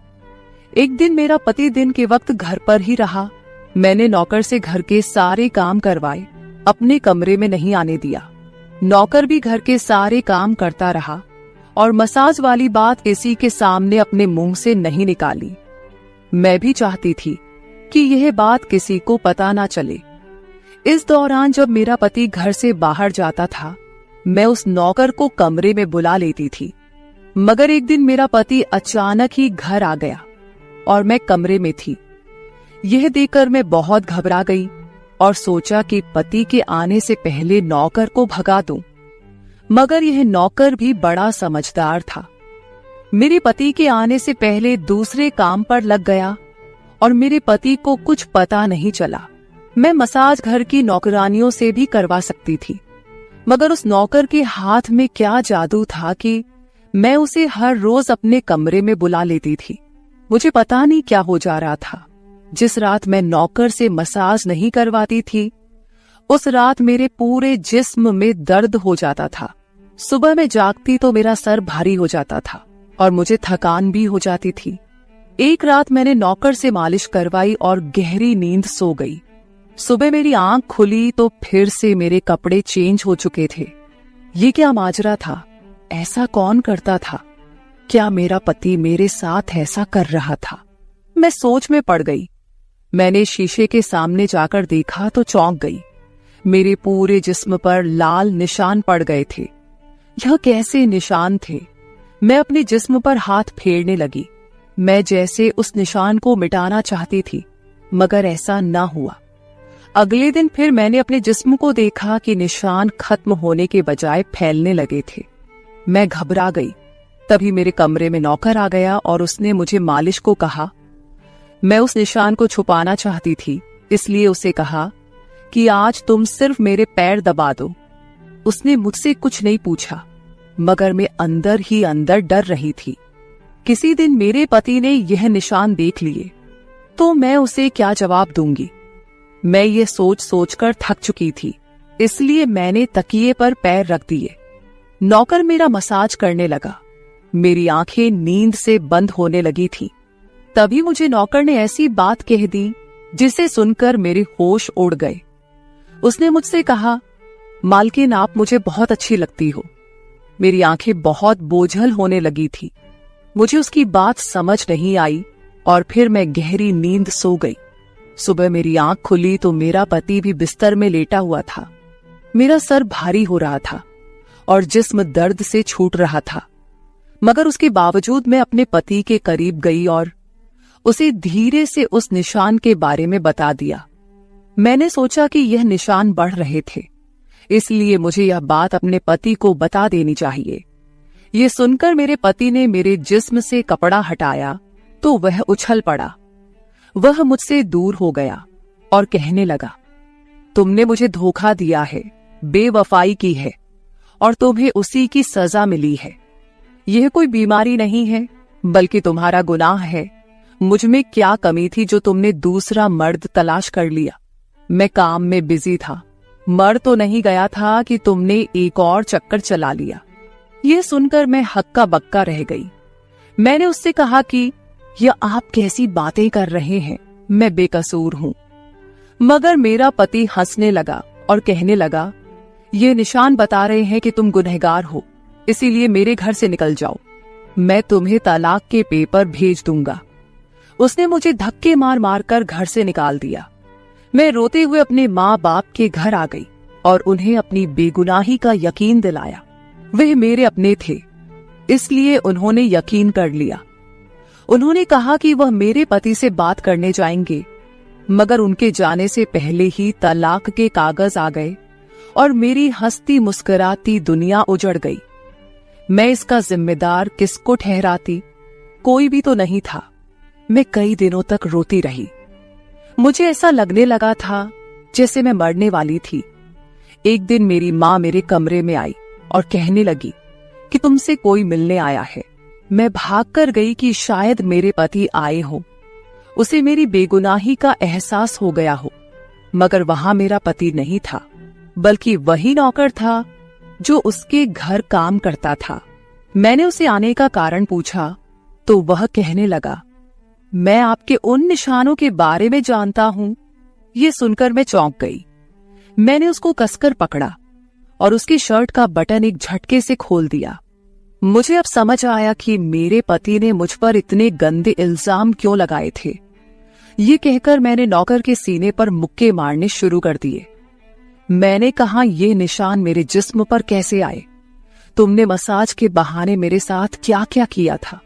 एक दिन मेरा पति दिन के वक्त घर पर ही रहा। मैंने नौकर से घर के सारे काम करवाए, अपने कमरे में नहीं आने दिया। नौकर भी घर के सारे काम करता रहा और मसाज वाली बात किसी के सामने अपने मुंह से नहीं निकाली। मैं भी चाहती थी कि यह बात किसी को पता ना चले। इस दौरान जब मेरा पति घर से बाहर जाता था, मैं उस नौकर को कमरे में बुला लेती थी। मगर एक दिन मेरा पति अचानक ही घर आ गया और मैं कमरे में थी। यह देखकर मैं बहुत घबरा गई और सोचा कि पति के आने से पहले नौकर को भगा दूं। मगर यह नौकर भी बड़ा समझदार था। मेरे पति के आने से पहले दूसरे काम पर लग गया और मेरे पति को कुछ पता नहीं चला। मैं मसाज घर की नौकरानियों से भी करवा सकती थी, मगर उस नौकर के हाथ में क्या जादू था कि मैं उसे हर रोज अपने कमरे में बुला लेती थी। मुझे पता नहीं क्या हो जा रहा था। जिस रात मैं नौकर से मसाज नहीं करवाती थी, उस रात मेरे पूरे जिस्म में दर्द हो जाता था। सुबह में जागती तो मेरा सर भारी हो जाता था और मुझे थकान भी हो जाती थी। एक रात मैंने नौकर से मालिश करवाई और गहरी नींद सो गई। सुबह मेरी आंख खुली तो फिर से मेरे कपड़े चेंज हो चुके थे। ये क्या माजरा था? ऐसा कौन करता था? क्या मेरा पति मेरे साथ ऐसा कर रहा था? मैं सोच में पड़ गई। मैंने शीशे के सामने जाकर देखा तो चौंक गई। मेरे पूरे जिस्म पर लाल निशान पड़ गए थे। यह कैसे निशान थे? मैं अपने जिस्म पर हाथ फेरने लगी। मैं जैसे उस निशान को मिटाना चाहती थी, मगर ऐसा न हुआ। अगले दिन फिर मैंने अपने जिस्म को देखा कि निशान खत्म होने के बजाय फैलने लगे थे। मैं घबरा गई। तभी मेरे कमरे में नौकर आ गया और उसने मुझे मालिश को कहा। मैं उस निशान को छुपाना चाहती थी, इसलिए उसे कहा कि आज तुम सिर्फ मेरे पैर दबा दो। उसने मुझसे कुछ नहीं पूछा, मगर मैं अंदर ही अंदर डर रही थी। किसी दिन मेरे पति ने यह निशान देख लिए तो मैं उसे क्या जवाब दूंगी। मैं ये सोच सोचकर थक चुकी थी, इसलिए मैंने तकिए पर पैर रख दिए। नौकर मेरा मसाज करने लगा। मेरी आंखें नींद से बंद होने लगी थी। तभी मुझे नौकर ने ऐसी बात कह दी जिसे सुनकर मेरे होश उड़ गए। उसने मुझसे कहा, मालकिन आप मुझे बहुत अच्छी लगती हो। मेरी आंखें बहुत बोझल होने लगी थी। मुझे उसकी बात समझ नहीं आई और फिर मैं गहरी नींद सो गई। सुबह मेरी आंख खुली तो मेरा पति भी बिस्तर में लेटा हुआ था। मेरा सर भारी हो रहा था और जिस्म दर्द से छूट रहा था, मगर उसके बावजूद मैं अपने पति के करीब गई और उसे धीरे से उस निशान के बारे में बता दिया। मैंने सोचा कि यह निशान बढ़ रहे थे, इसलिए मुझे यह बात अपने पति को बता देनी चाहिए। ये सुनकर मेरे पति ने मेरे जिस्म से कपड़ा हटाया तो वह उछल पड़ा। वह मुझसे दूर हो गया और कहने लगा, तुमने मुझे धोखा दिया है, बेवफाई की है और तुम्हें उसी की सजा मिली है। यह कोई बीमारी नहीं है, बल्कि तुम्हारा गुनाह है। मुझ में क्या कमी थी जो तुमने दूसरा मर्द तलाश कर लिया? मैं काम में बिजी था, मर तो नहीं गया था कि तुमने एक और चक्कर चला लिया। यह सुनकर मैं हक्का बक्का रह गई। मैंने उससे कहा कि यह आप कैसी बातें कर रहे हैं, मैं बेकसूर हूं। मगर मेरा पति हंसने लगा और कहने लगा, ये निशान बता रहे हैं कि तुम गुनहगार हो, इसीलिए मेरे घर से निकल जाओ। मैं तुम्हें तलाक के पेपर भेज दूंगा। उसने मुझे धक्के मार मार कर घर से निकाल दिया। मैं रोते हुए अपने माँ बाप के घर आ गई और उन्हें अपनी बेगुनाही का यकीन दिलाया। वे मेरे अपने थे, इसलिए उन्होंने यकीन कर लिया। उन्होंने कहा कि वह मेरे पति से बात करने जाएंगे, मगर उनके जाने से पहले ही तलाक के कागज आ गए और मेरी हंसती मुस्कुराती दुनिया उजड़ गई। मैं इसका जिम्मेदार किसको ठहराती? कोई भी तो नहीं था। मैं कई दिनों तक रोती रही। मुझे ऐसा लगने लगा था जैसे मैं मरने वाली थी। एक दिन मेरी माँ मेरे कमरे में आई और कहने लगी कि तुमसे कोई मिलने आया है। मैं भागकर गई कि शायद मेरे पति आए हो, उसे मेरी बेगुनाही का एहसास हो गया हो। मगर वहां मेरा पति नहीं था, बल्कि वही नौकर था जो उसके घर काम करता था। मैंने उसे आने का कारण पूछा तो वह कहने लगा, मैं आपके उन निशानों के बारे में जानता हूं। ये सुनकर मैं चौंक गई। मैंने उसको कसकर पकड़ा और उसकी शर्ट का बटन एक झटके से खोल दिया। मुझे अब समझ आया कि मेरे पति ने मुझ पर इतने गंदे इल्जाम क्यों लगाए थे। ये कहकर मैंने नौकर के सीने पर मुक्के मारने शुरू कर दिए। मैंने कहा, ये निशान मेरे जिस्म पर कैसे आए? तुमने मसाज के बहाने मेरे साथ क्या क्या किया था?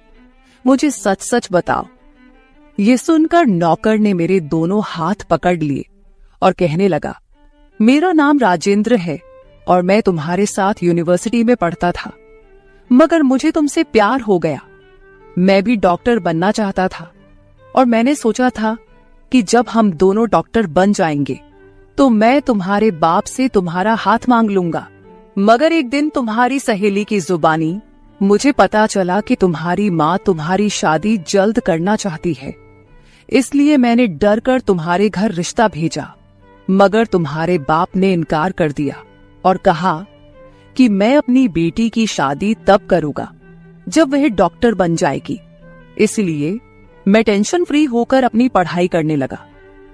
मुझे सच सच बताओ। ये सुनकर नौकर ने मेरे दोनों हाथ पकड़ लिए और कहने लगा, मेरा नाम राजेंद्र है और मैं तुम्हारे साथ यूनिवर्सिटी में पढ़ता था, मगर मुझे तुमसे प्यार हो गया। मैं भी डॉक्टर बनना चाहता था और मैंने सोचा था कि जब हम दोनों डॉक्टर बन जाएंगे तो मैं तुम्हारे बाप से तुम्हारा हाथ मांग लूंगा। मगर एक दिन तुम्हारी सहेली की जुबानी मुझे पता चला कि तुम्हारी माँ तुम्हारी शादी जल्द करना चाहती है, इसलिए मैंने डर कर तुम्हारे घर रिश्ता भेजा। मगर तुम्हारे बाप ने इनकार कर दिया और कहा कि मैं अपनी बेटी की शादी तब करूंगा जब वह डॉक्टर बन जाएगी। इसलिए मैं टेंशन फ्री होकर अपनी पढ़ाई करने लगा।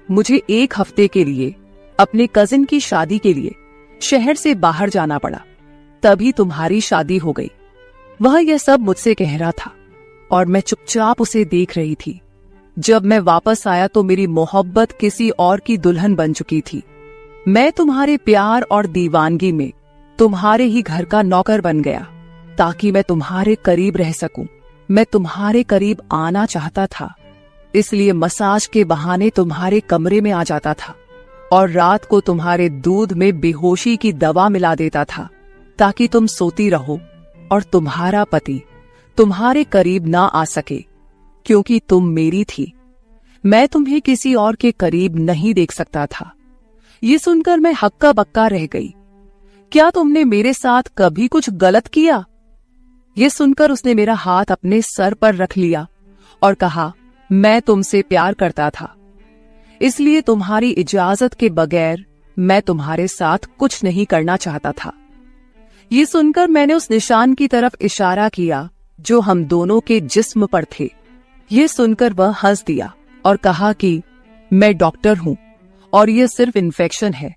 मुझे 1 हफ्ते के लिए अपने कजिन की शादी के लिए शहर से बाहर जाना पड़ा, तभी तुम्हारी शादी हो गई। वह यह सब मुझसे कह रहा था और मैं चुपचाप उसे देख रही थी। जब मैं वापस आया तो मेरी मोहब्बत किसी और की दुल्हन बन चुकी थी। मैं तुम्हारे प्यार और दीवानगी में तुम्हारे ही घर का नौकर बन गया ताकि मैं तुम्हारे करीब रह सकूं। मैं तुम्हारे करीब आना चाहता था, इसलिए मसाज के बहाने तुम्हारे कमरे में आ जाता था और रात को तुम्हारे दूध में बेहोशी की दवा मिला देता था ताकि तुम सोती रहो और तुम्हारा पति तुम्हारे करीब ना आ सके, क्योंकि तुम मेरी थी। मैं तुम्हें किसी और के करीब नहीं देख सकता था। ये सुनकर मैं हक्का बक्का रह गई। क्या तुमने मेरे साथ कभी कुछ गलत किया? ये सुनकर उसने मेरा हाथ अपने सर पर रख लिया और कहा, मैं तुमसे प्यार करता था, इसलिए तुम्हारी इजाजत के बगैर मैं तुम्हारे साथ कुछ नहीं करना चाहता था। ये सुनकर मैंने उस निशान की तरफ इशारा किया जो हम दोनों के जिस्म पर थे। ये सुनकर वह हंस दिया और कहा कि मैं डॉक्टर हूं और यह सिर्फ इन्फेक्शन है।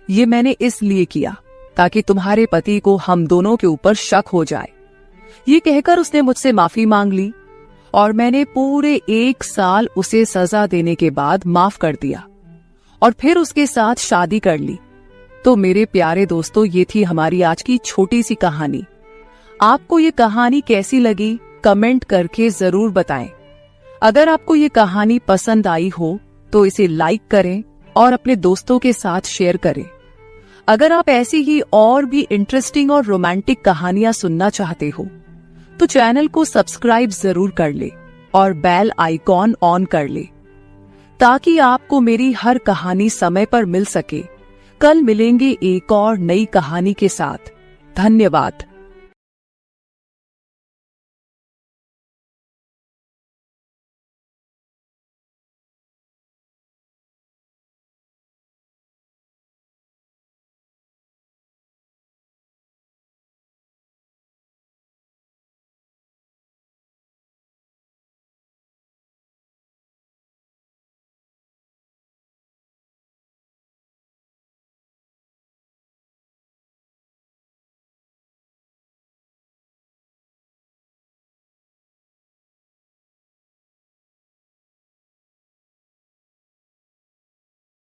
ये मैंने इसलिए किया ताकि तुम्हारे पति को हम दोनों के ऊपर शक हो जाए। ये कहकर उसने मुझसे माफी मांग ली और मैंने पूरे 1 साल उसे सजा देने के बाद माफ कर दिया और फिर उसके साथ शादी कर ली। तो मेरे प्यारे दोस्तों, ये थी हमारी आज की छोटी सी कहानी। आपको ये कहानी कैसी लगी कमेंट करके जरूर बताएं। अगर आपको ये कहानी पसंद आई हो तो इसे लाइक करें और अपने दोस्तों के साथ शेयर करें। अगर आप ऐसी ही और भी इंटरेस्टिंग और रोमांटिक कहानियां सुनना चाहते हो तो चैनल को सब्सक्राइब जरूर कर ले और बेल आइकॉन ऑन कर ले ताकि आपको मेरी हर कहानी समय पर मिल सके। कल मिलेंगे एक और नई कहानी के साथ। धन्यवाद।